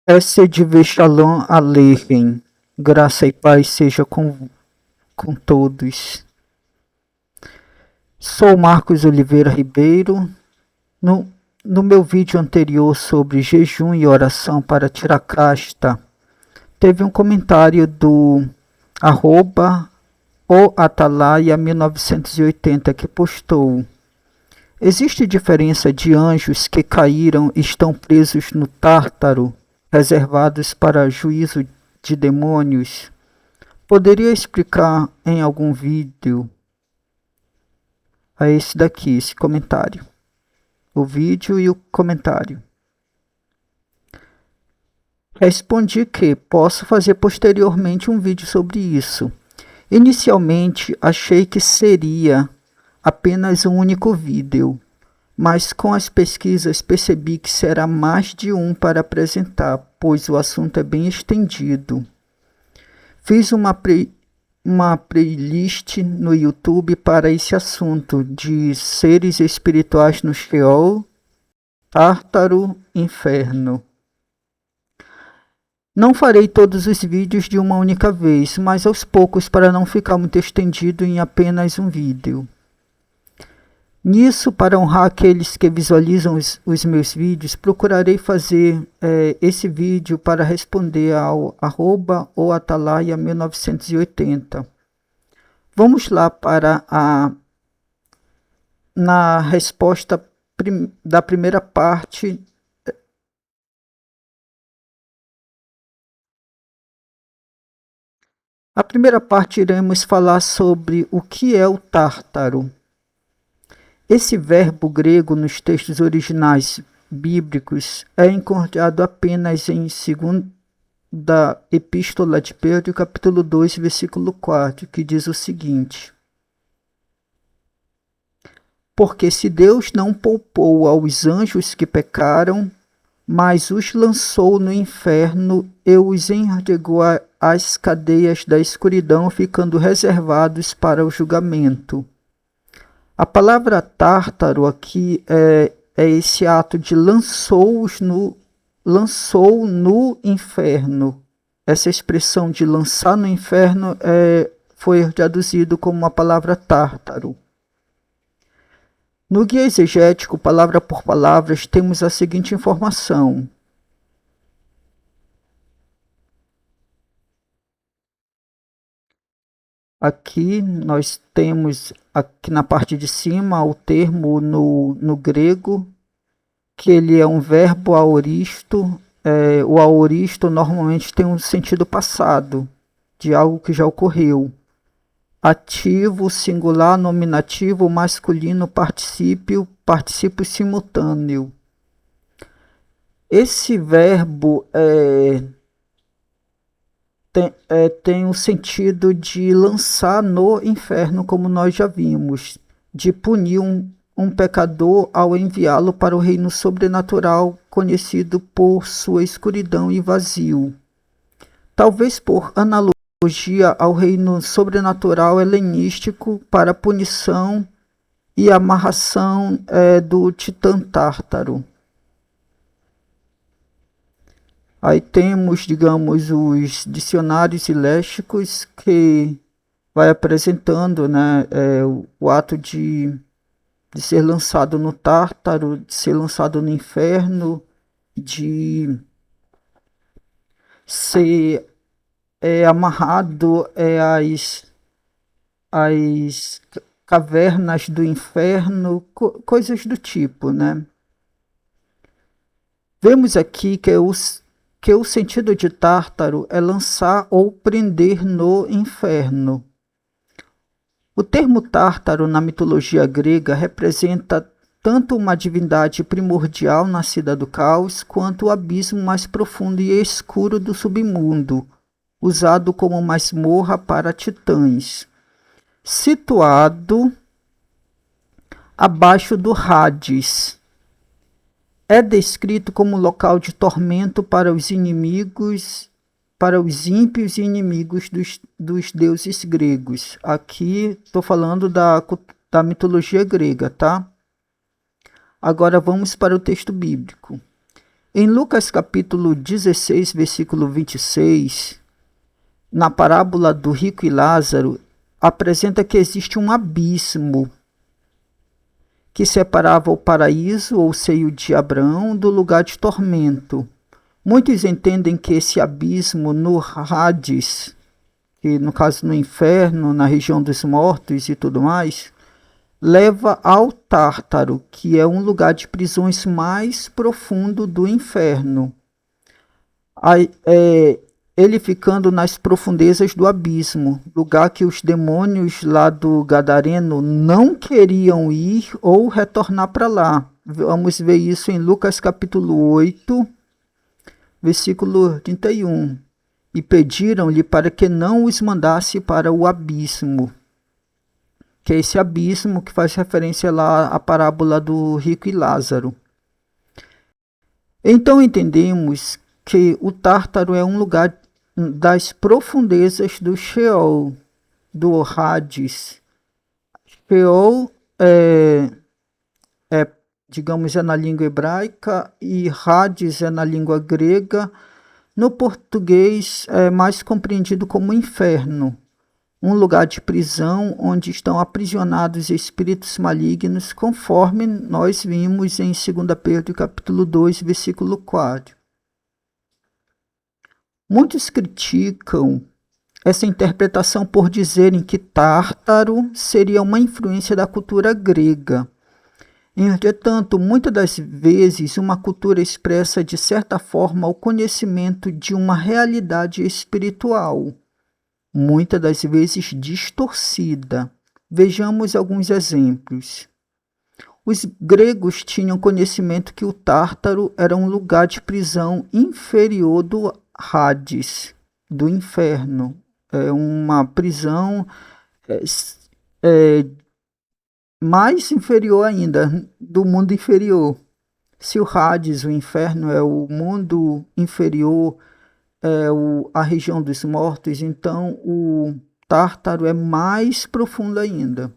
Essa de Shalom Aleichem. Graça e paz seja com todos. Sou Marcos Oliveira Ribeiro. No meu vídeo anterior sobre jejum e oração para tirar casta, teve um comentário do arroba oatalaia1980 que postou: existe diferença de anjos que caíram e estão presos no Tártaro, reservados para juízo de demônios? Poderia explicar em algum vídeo? A esse daqui, esse comentário. O vídeo e o comentário. Respondi que posso fazer posteriormente um vídeo sobre isso. Inicialmente achei que seria apenas um único vídeo, mas com as pesquisas percebi que será mais de um para apresentar, pois o assunto é bem estendido. Fiz uma playlist no YouTube para esse assunto de seres espirituais no Sheol, Tártaro, Inferno. Não farei todos os vídeos de uma única vez, mas aos poucos para não ficar muito estendido em apenas um vídeo. Nisso, para honrar aqueles que visualizam os meus vídeos, procurarei fazer esse vídeo para responder ao arroba oatalaia1980. Vamos lá para na resposta da primeira parte. A primeira parte iremos falar sobre o que é o Tártaro. Esse verbo grego nos textos originais bíblicos é encontrado apenas em 2ª Epístola de Pedro, capítulo 2, versículo 4, que diz o seguinte: porque se Deus não poupou aos anjos que pecaram, mas os lançou no inferno e os enregou às cadeias da escuridão, ficando reservados para o julgamento. A palavra tártaro aqui é esse ato de lançou no inferno. Essa expressão de lançar no inferno foi traduzido como a palavra tártaro. No guia exegético, palavra por palavra, temos a seguinte informação. Aqui nós temos, aqui na parte de cima, o termo no grego, que ele é um verbo aoristo. O aoristo normalmente tem um sentido passado, de algo que já ocorreu. Ativo, singular, nominativo, masculino, particípio simultâneo. Esse verbo tem o sentido de lançar no inferno, como nós já vimos, de punir um pecador ao enviá-lo para o reino sobrenatural, conhecido por sua escuridão e vazio. Talvez por analogia ao reino sobrenatural helenístico para a punição e amarração do titã tártaro. Aí temos, digamos, os dicionários léxicos que vai apresentando, né, o ato de ser lançado no Tártaro, de ser lançado no inferno, de ser amarrado às cavernas do inferno, coisas do tipo, né? Vemos aqui que o sentido de Tártaro é lançar ou prender no inferno. O termo Tártaro na mitologia grega representa tanto uma divindade primordial nascida do caos, quanto o abismo mais profundo e escuro do submundo, usado como masmorra para titãs. Situado abaixo do Hades. É descrito como local de tormento para os inimigos, para os ímpios e inimigos dos deuses gregos. Aqui estou falando da mitologia grega, tá? Agora vamos para o texto bíblico. Em Lucas capítulo 16, versículo 26, na parábola do rico e Lázaro, apresenta que existe um abismo que separava o paraíso ou seio de Abraão do lugar de tormento. Muitos entendem que esse abismo no Hades, que no caso no inferno, na região dos mortos e tudo mais, leva ao Tártaro, que é um lugar de prisões mais profundo do inferno. Ele ficando nas profundezas do abismo, lugar que os demônios lá do Gadareno não queriam ir ou retornar para lá. Vamos ver isso em Lucas capítulo 8, versículo 31. E pediram-lhe para que não os mandasse para o abismo, que é esse abismo que faz referência lá à parábola do rico e Lázaro. Então entendemos que o Tártaro é um lugar das profundezas do Sheol, do Hades. Sheol digamos, é na língua hebraica e Hades é na língua grega. No português é mais compreendido como inferno, um lugar de prisão onde estão aprisionados espíritos malignos, conforme nós vimos em 2 Pedro capítulo 2, versículo 4. Muitos criticam essa interpretação por dizerem que Tártaro seria uma influência da cultura grega. Entretanto, muitas das vezes, uma cultura expressa de certa forma o conhecimento de uma realidade espiritual, muitas das vezes distorcida. Vejamos alguns exemplos. Os gregos tinham conhecimento que o Tártaro era um lugar de prisão inferior do Hades, do inferno. É uma prisão mais inferior ainda, do mundo inferior. Se o Hades, o inferno, é o mundo inferior, a região dos mortos, então o Tártaro é mais profundo ainda.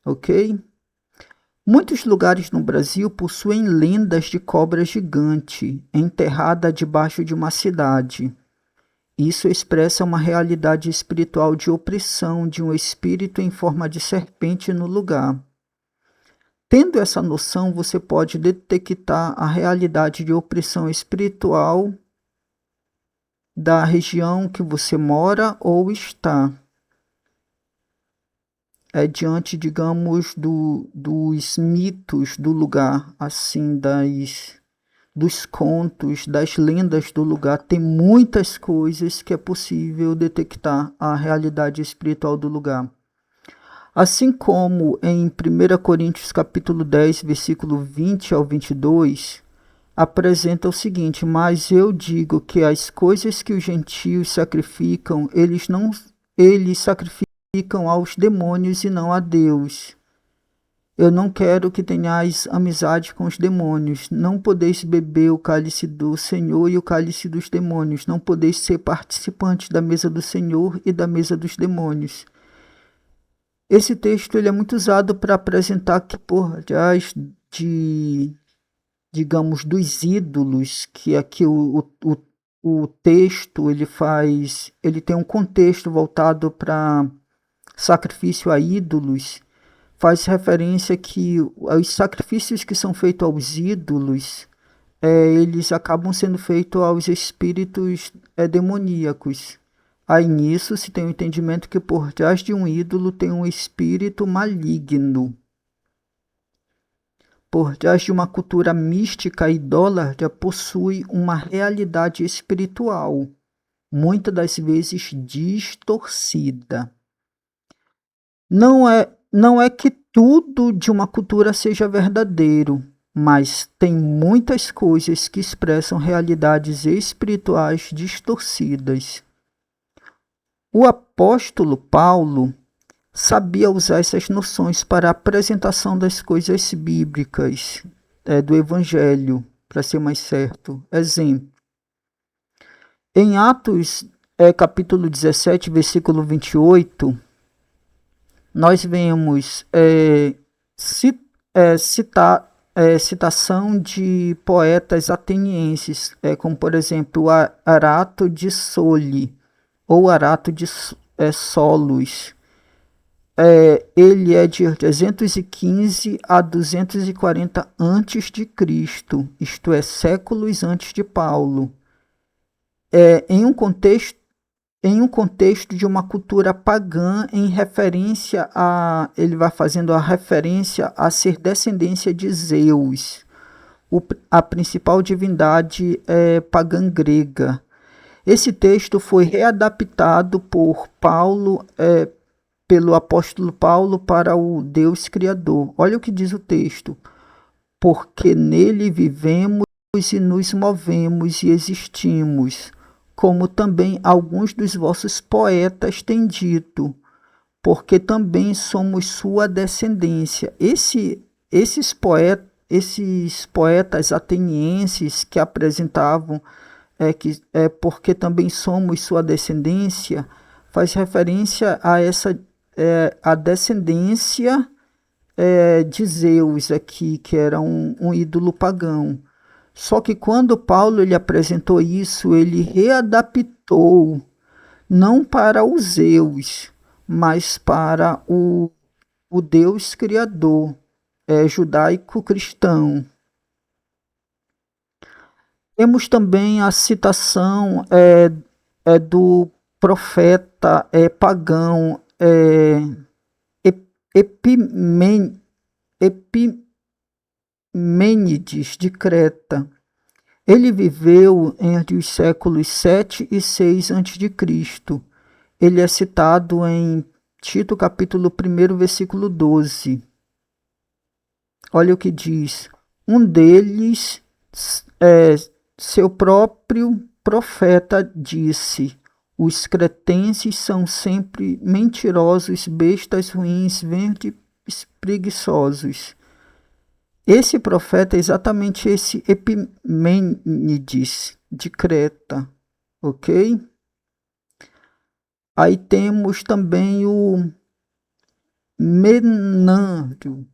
Ok? Muitos lugares no Brasil possuem lendas de cobra gigante enterrada debaixo de uma cidade. Isso expressa uma realidade espiritual de opressão de um espírito em forma de serpente no lugar. Tendo essa noção, você pode detectar a realidade de opressão espiritual da região que você mora ou está. Diante, digamos, dos mitos do lugar, assim, dos contos, das lendas do lugar. Tem muitas coisas que é possível detectar a realidade espiritual do lugar. Assim como em 1 Coríntios capítulo 10, versículo 20 ao 22, apresenta o seguinte: mas eu digo que as coisas que os gentios sacrificam, eles sacrificam aos demônios e não a Deus. Eu não quero que tenhais amizade com os demônios. Não podeis beber o cálice do Senhor e o cálice dos demônios. Não podeis ser participantes da mesa do Senhor e da mesa dos demônios. Esse texto ele é muito usado para apresentar que por trás digamos, dos ídolos, que aqui o texto ele tem um contexto voltado para sacrifício a ídolos, faz referência que os sacrifícios que são feitos aos ídolos, eles acabam sendo feitos aos espíritos demoníacos. Aí nisso se tem o entendimento que por trás de um ídolo tem um espírito maligno. Por trás de uma cultura mística idólatra possui uma realidade espiritual, muitas das vezes distorcida. Não é que tudo de uma cultura seja verdadeiro, mas tem muitas coisas que expressam realidades espirituais distorcidas. O apóstolo Paulo sabia usar essas noções para a apresentação das coisas bíblicas, do Evangelho, para ser mais certo. Exemplo. Em Atos, capítulo 17, versículo 28, nós vemos citar citação de poetas atenienses, como por exemplo Arato de Soli ou Arato de Solos. Ele é de 315 a 240 antes de Cristo, isto é, séculos antes de Paulo. Em um contexto de uma cultura pagã, em referência a, ele vai fazendo a referência a ser descendência de Zeus, a principal divindade pagã grega. Esse texto foi readaptado por Paulo, pelo apóstolo Paulo, para o Deus Criador. Olha o que diz o texto: porque nele vivemos e nos movemos e existimos, como também alguns dos vossos poetas têm dito, porque também somos sua descendência. Esses poetas atenienses que apresentavam porque também somos sua descendência, faz referência a essa a descendência de Zeus aqui, que era um ídolo pagão. Só que quando Paulo ele apresentou isso, ele readaptou não para os Zeus, mas para o Deus Criador, judaico-cristão. Temos também a citação do profeta pagão Epimênides de Creta. Ele viveu entre os séculos 7 e 6 a.C. Ele é citado em Tito capítulo 1, versículo 12. Olha o que diz: um deles, seu próprio profeta, disse: os cretenses são sempre mentirosos, bestas ruins, verdes preguiçosos. Esse profeta é exatamente esse Epimênides de Creta, ok? Aí temos também o Menandro.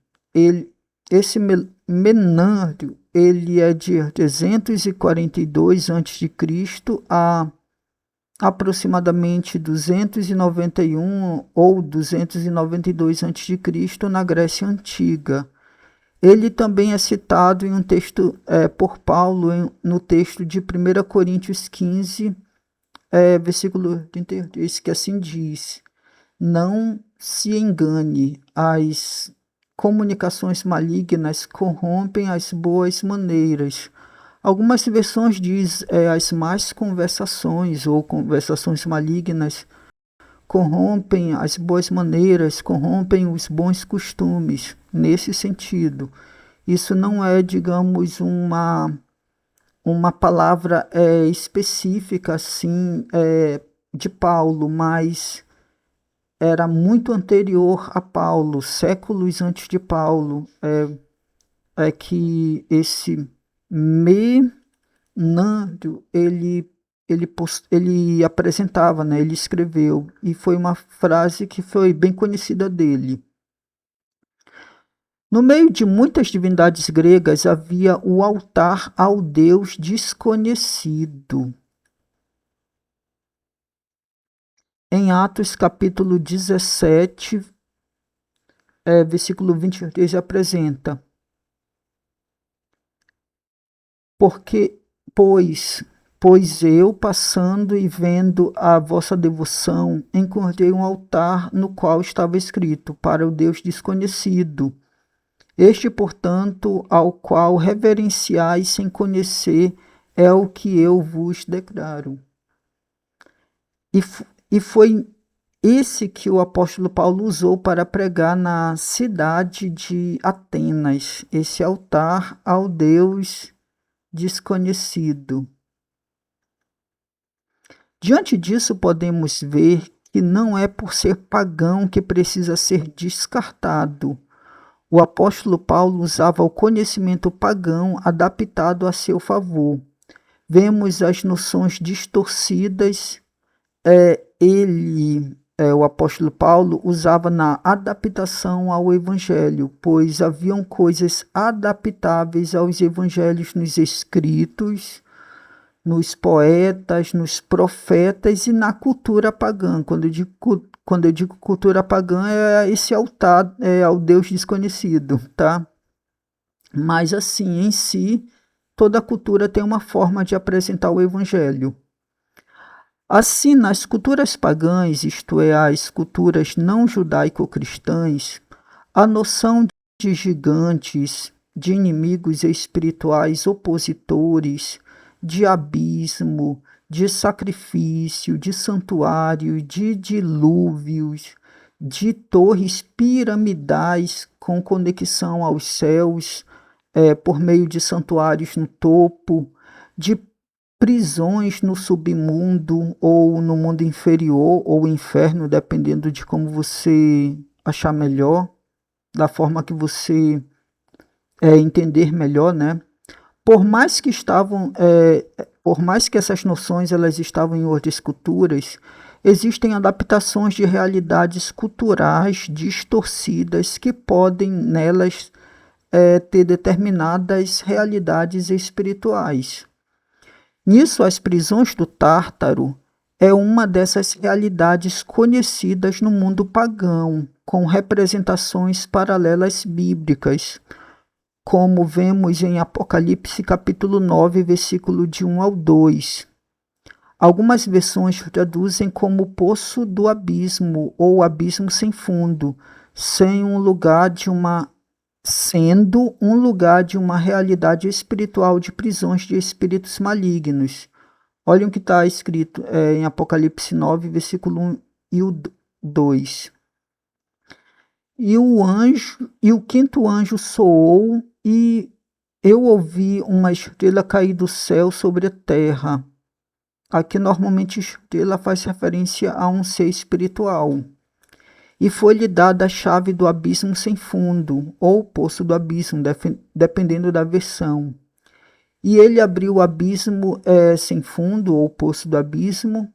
Esse Menandro, ele é de 342 a.C. a aproximadamente 291 ou 292 a.C. na Grécia Antiga. Ele também é citado em um texto por Paulo, no texto de 1 Coríntios 15, versículo 33, que assim diz: não se engane, as comunicações malignas corrompem as boas maneiras. Algumas versões diz as más conversações ou conversações malignas corrompem as boas maneiras, corrompem os bons costumes, nesse sentido. Isso não é, digamos, uma palavra específica assim de Paulo, mas era muito anterior a Paulo, séculos antes de Paulo, que esse Menandro, ele apresentava, né? Ele escreveu, e foi uma frase que foi bem conhecida dele. No meio de muitas divindades gregas havia o altar ao Deus desconhecido. Em Atos capítulo 17, versículo 23, apresenta: Pois eu, passando e vendo a vossa devoção, encontrei um altar no qual estava escrito: para o Deus desconhecido. Este, portanto, ao qual reverenciais sem conhecer, é o que eu vos declaro. E foi esse que o apóstolo Paulo usou para pregar na cidade de Atenas, esse altar ao Deus desconhecido. Diante disso, podemos ver que não é por ser pagão que precisa ser descartado. O apóstolo Paulo usava o conhecimento pagão adaptado a seu favor. Vemos as noções distorcidas. Ele o apóstolo Paulo usava na adaptação ao evangelho, pois haviam coisas adaptáveis aos evangelhos nos escritos, nos poetas, nos profetas e na cultura pagã. Quando eu digo cultura pagã, é esse altar ao Deus desconhecido, tá? Mas assim, em si, toda cultura tem uma forma de apresentar o evangelho. Assim, nas culturas pagãs, isto é, as culturas não judaico-cristãs, a noção de gigantes, de inimigos espirituais opositores, de abismo, de sacrifício, de santuário, de dilúvios, de torres piramidais com conexão aos céus, por meio de santuários no topo, de prisões no submundo ou no mundo inferior ou inferno, dependendo de como você achar melhor, da forma que você entender melhor, né? Por mais que essas noções elas estavam em outras culturas, existem adaptações de realidades culturais distorcidas que podem nelas ter determinadas realidades espirituais. Nisso, as prisões do Tártaro é uma dessas realidades conhecidas no mundo pagão, com representações paralelas bíblicas, como vemos em Apocalipse capítulo 9, versículo de 1 ao 2. Algumas versões traduzem como poço do abismo ou abismo sem fundo, sendo um lugar de uma realidade espiritual de prisões de espíritos malignos. Olhem o que está escrito em Apocalipse 9, versículo 1 e o 2. E o quinto anjo soou, e eu ouvi uma estrela cair do céu sobre a terra. Aqui normalmente estrela faz referência a um ser espiritual. E foi-lhe dada a chave do abismo sem fundo, ou poço do abismo, dependendo da versão. E ele abriu o abismo sem fundo, ou poço do abismo,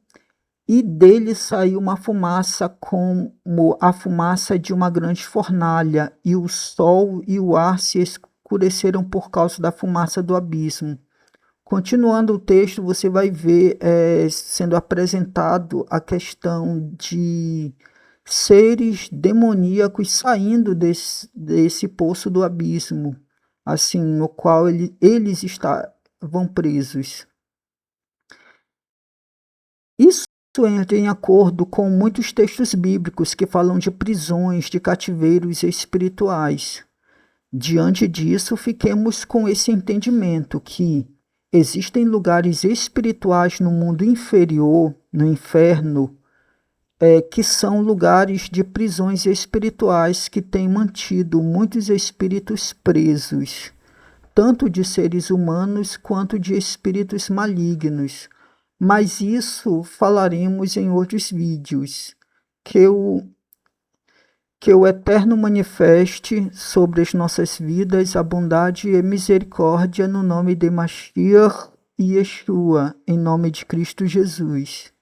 e dele saiu uma fumaça como a fumaça de uma grande fornalha, e o sol e o ar se escureceram por causa da fumaça do abismo. Continuando o texto, você vai ver sendo apresentado a questão de seres demoníacos saindo desse poço do abismo, assim, no qual eles estavam presos. Isso entra em acordo com muitos textos bíblicos que falam de prisões, de cativeiros espirituais. Diante disso, fiquemos com esse entendimento que existem lugares espirituais no mundo inferior, no inferno, que são lugares de prisões espirituais que têm mantido muitos espíritos presos, tanto de seres humanos quanto de espíritos malignos. Mas isso falaremos em outros vídeos. Que o Eterno manifeste sobre as nossas vidas a bondade e misericórdia no nome de Mashiach e Yeshua, em nome de Cristo Jesus.